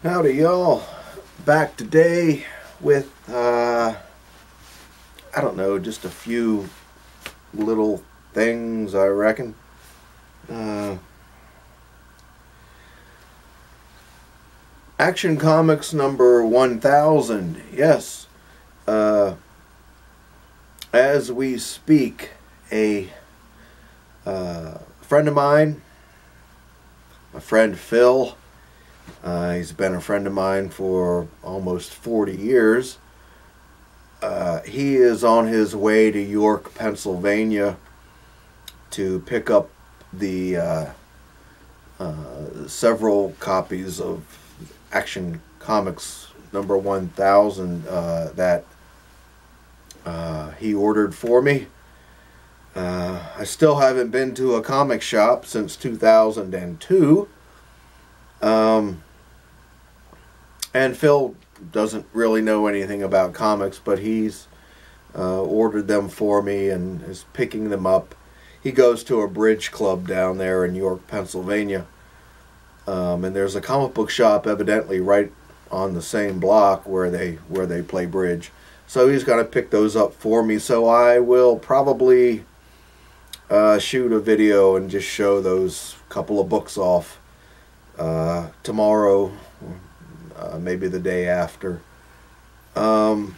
Howdy y'all, back today with I don't know, just a few little things I reckon. Action Comics number 1000, yes. As we speak, a friend of mine, my friend Phil, he's been a friend of mine for almost 40 years. He is on his way to York, Pennsylvania to pick up the several copies of Action Comics number 1000 that he ordered for me. I still haven't been to a comic shop since 2002. And Phil doesn't really know anything about comics, but he's ordered them for me and is picking them up. He goes to a bridge club down there in York, Pennsylvania. And there's a comic book shop evidently right on the same block where they play bridge. So he's going to pick those up for me. So I will probably shoot a video and just show those couple of books off tomorrow, maybe the day after. I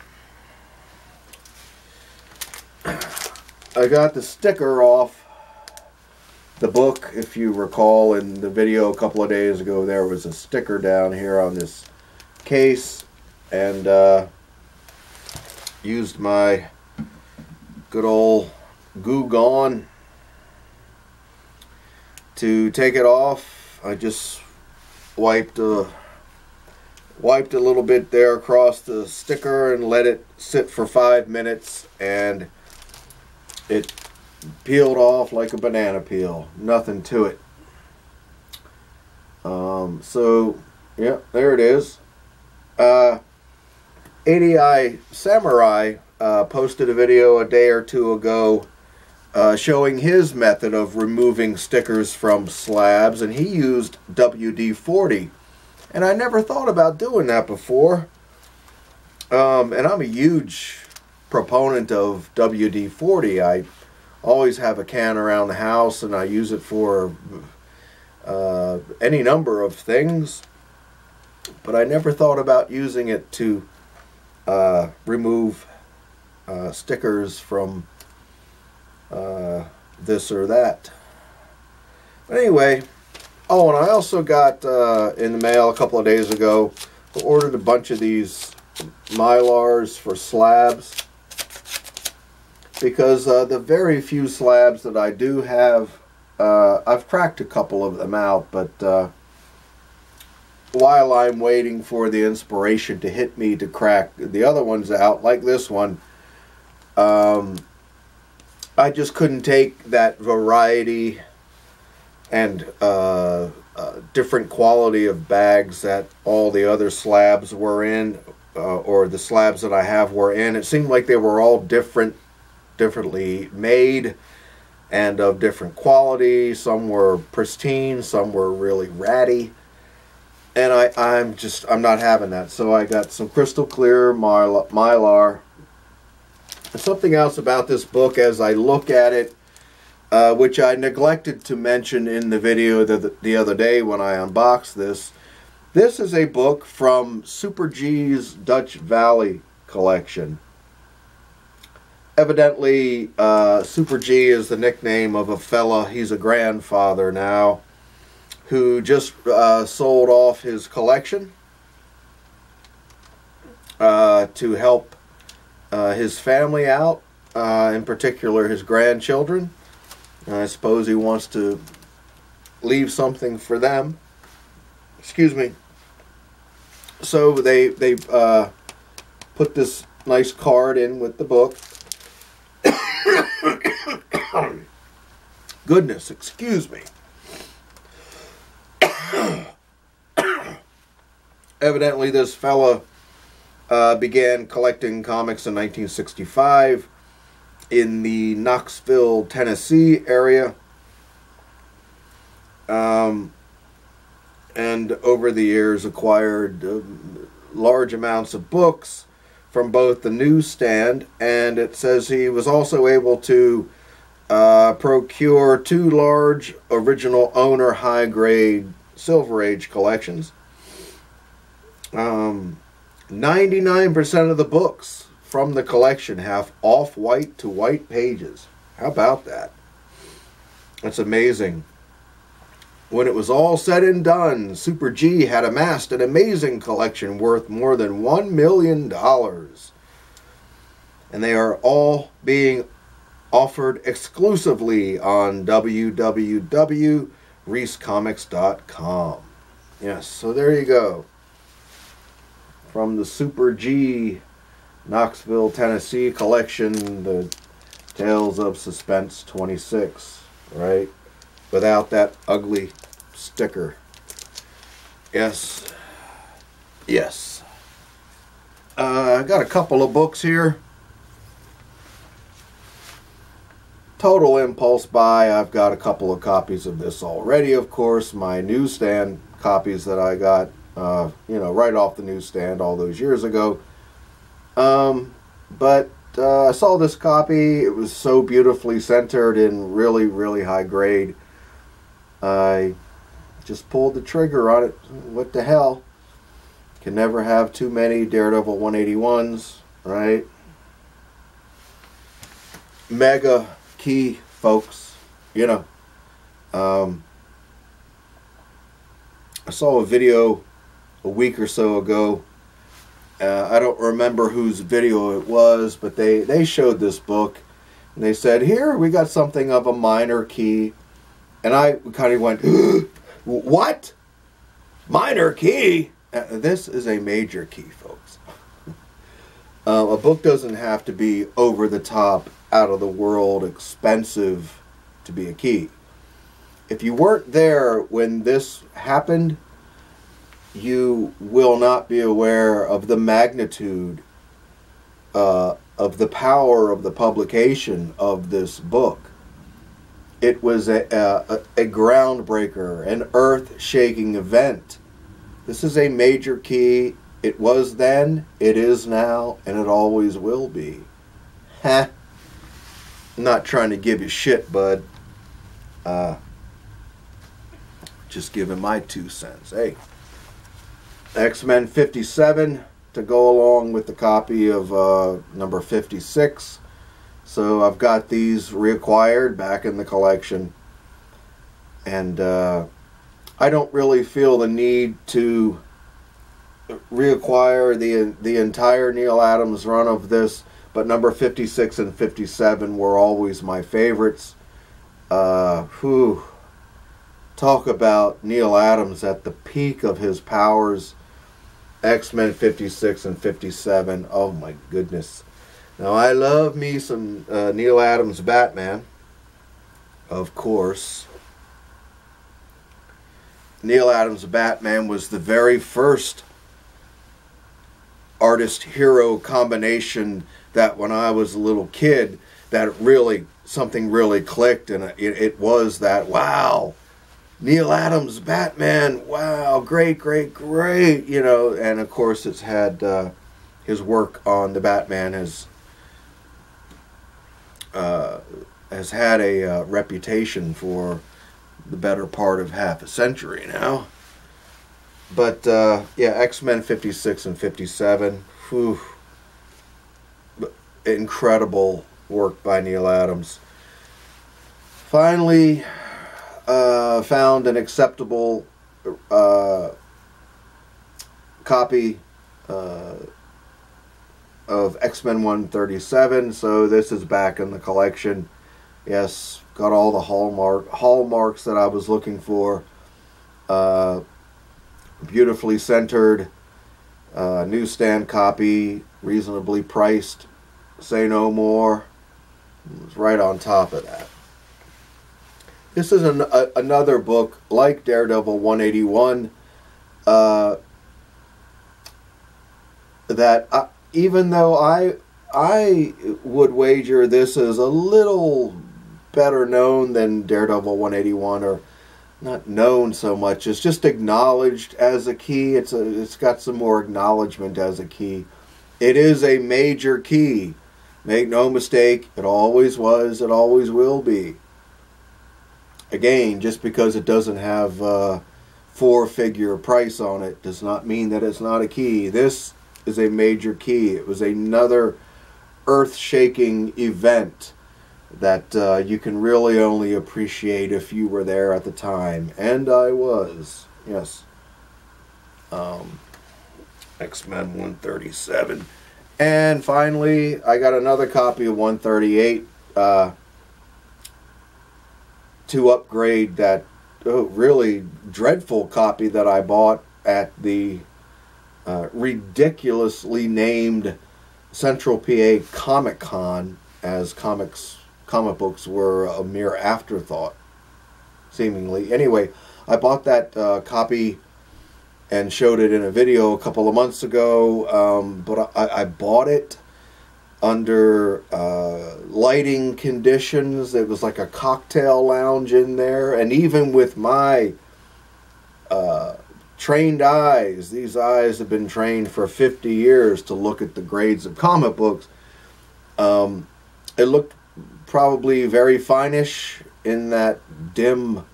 got the sticker off the book. If you recall, in the video a couple of days ago, there was a sticker down here on this case, and used my good old Goo Gone to take it off. I just wiped a little bit there across the sticker and let it sit for 5 minutes, and it peeled off like a banana peel. Nothing to it. So yeah, there it is. 18Apr18 posted a video a day or two ago showing his method of removing stickers from slabs, and he used WD-40. And I never thought about doing that before. And I'm a huge proponent of WD-40. I always have a can around the house, and I use it for any number of things. But I never thought about using it to remove stickers from this or that. But anyway, oh, and I also got in the mail a couple of days ago, I ordered a bunch of these Mylars for slabs, because the very few slabs that I do have, I've cracked a couple of them out, but while I'm waiting for the inspiration to hit me to crack the other ones out, like this one, I just couldn't take that variety and different quality of bags that all the other slabs were in, or the slabs that I have were in. It seemed like they were all differently made and of different quality. Some were pristine, some were really ratty, and I'm not having that. So I got some crystal clear Mylar. And something else about this book, as I look at it, which I neglected to mention in the video the other day when I unboxed this. This is a book from Super G's Dutch Valley collection. Evidently, Super G is the nickname of a fella, he's a grandfather now, who just sold off his collection to help his family out, in particular his grandchildren. I suppose he wants to leave something for them. Excuse me. So they put this nice card in with the book. Goodness, excuse me. Evidently this fella began collecting comics in 1965 in the Knoxville, Tennessee area. and over the years acquired large amounts of books from both the newsstand, and it says he was also able to procure 2 large original owner high-grade Silver Age collections. 99% of the books from the collection have off-white to white pages. How about that? That's amazing. When it was all said and done, Super G had amassed an amazing collection worth more than $1 million. And they are all being offered exclusively on www.reesecomics.com. Yes, so there you go. From the Super G Knoxville, Tennessee collection, the Tales of Suspense 26, right? Without that ugly sticker. Yes. Yes. I got a couple of books here. Total impulse buy. I've got a couple of copies of this already, of course. My newsstand copies that I got, right off the newsstand all those years ago. But I saw this copy. It was so beautifully centered in really, really high grade. I just pulled the trigger on it. What the hell? Can never have too many Daredevil 181s, right? Mega key, folks. I saw a video a week or so ago. I don't remember whose video it was, but they showed this book, and they said, here, we got something of a minor key. And I kind of went, what? Minor key? This is a major key, folks. A book doesn't have to be over the top, out of the world, expensive to be a key. If you weren't there when this happened, you will not be aware of the magnitude of the power of the publication of this book. It was a groundbreaker, an earth-shaking event. This is a major key. It was then, it is now, and it always will be. Ha! I'm not trying to give you shit, bud. Just giving my 2 cents. Hey. X-Men 57 to go along with the copy of number 56. So I've got these reacquired back in the collection. And I don't really feel the need to reacquire the entire Neal Adams run of this. But number 56 and 57 were always my favorites. Talk about Neal Adams at the peak of his powers. X-Men 56 and 57. Oh my goodness. Now I love me some Neal Adams Batman. Of course. Neal Adams Batman was the very first artist-hero combination that when I was a little kid, that really, something really clicked, and it was that, wow, Neal Adams Batman, wow, great, great, great, and of course it's had, his work on the Batman has had a reputation for the better part of half a century now. But, yeah, X-Men 56 and 57, whew, incredible work by Neal Adams. Finally, found an acceptable copy of X-Men 137, so this is back in the collection. Yes, got all the hallmarks that I was looking for. Beautifully centered, newsstand copy, reasonably priced. Say no more. It was right on top of that. This is another book like Daredevil 181 that even though I would wager this is a little better known than Daredevil 181 or not known so much. It's just acknowledged as a key. It's got some more acknowledgement as a key. It is a major key. Make no mistake, it always was, it always will be. Again, just because it doesn't have a four-figure price on it does not mean that it's not a key. This is a major key. It was another earth-shaking event that you can really only appreciate if you were there at the time. And I was. Yes. X-Men 137. And finally, I got another copy of 138 to upgrade that really dreadful copy that I bought at the ridiculously named Central PA Comic Con, as comic books were a mere afterthought, seemingly. Anyway, I bought that copy and showed it in a video a couple of months ago, but I bought it under lighting conditions. It was like a cocktail lounge in there, and even with my trained eyes, these eyes have been trained for 50 years to look at the grades of comic books, it looked probably very finish in that dim,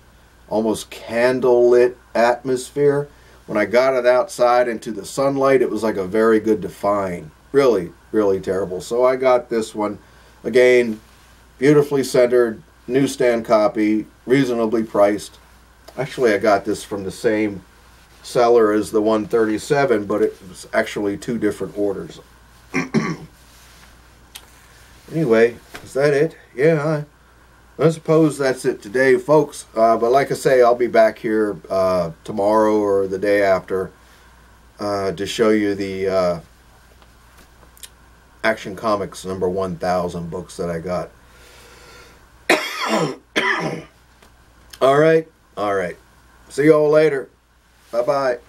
almost candle-lit atmosphere. When I got it outside into the sunlight, it was like a very good define. Really, really terrible. So I got this one. Again, beautifully centered, newsstand copy, reasonably priced. Actually, I got this from the same seller as the 137, but it was actually two different orders. Anyway, is that it? Yeah, I suppose that's it today, folks. But like I say, I'll be back here tomorrow or the day after to show you the Action Comics number 1000 books that I got. All right. See you all later. Bye-bye.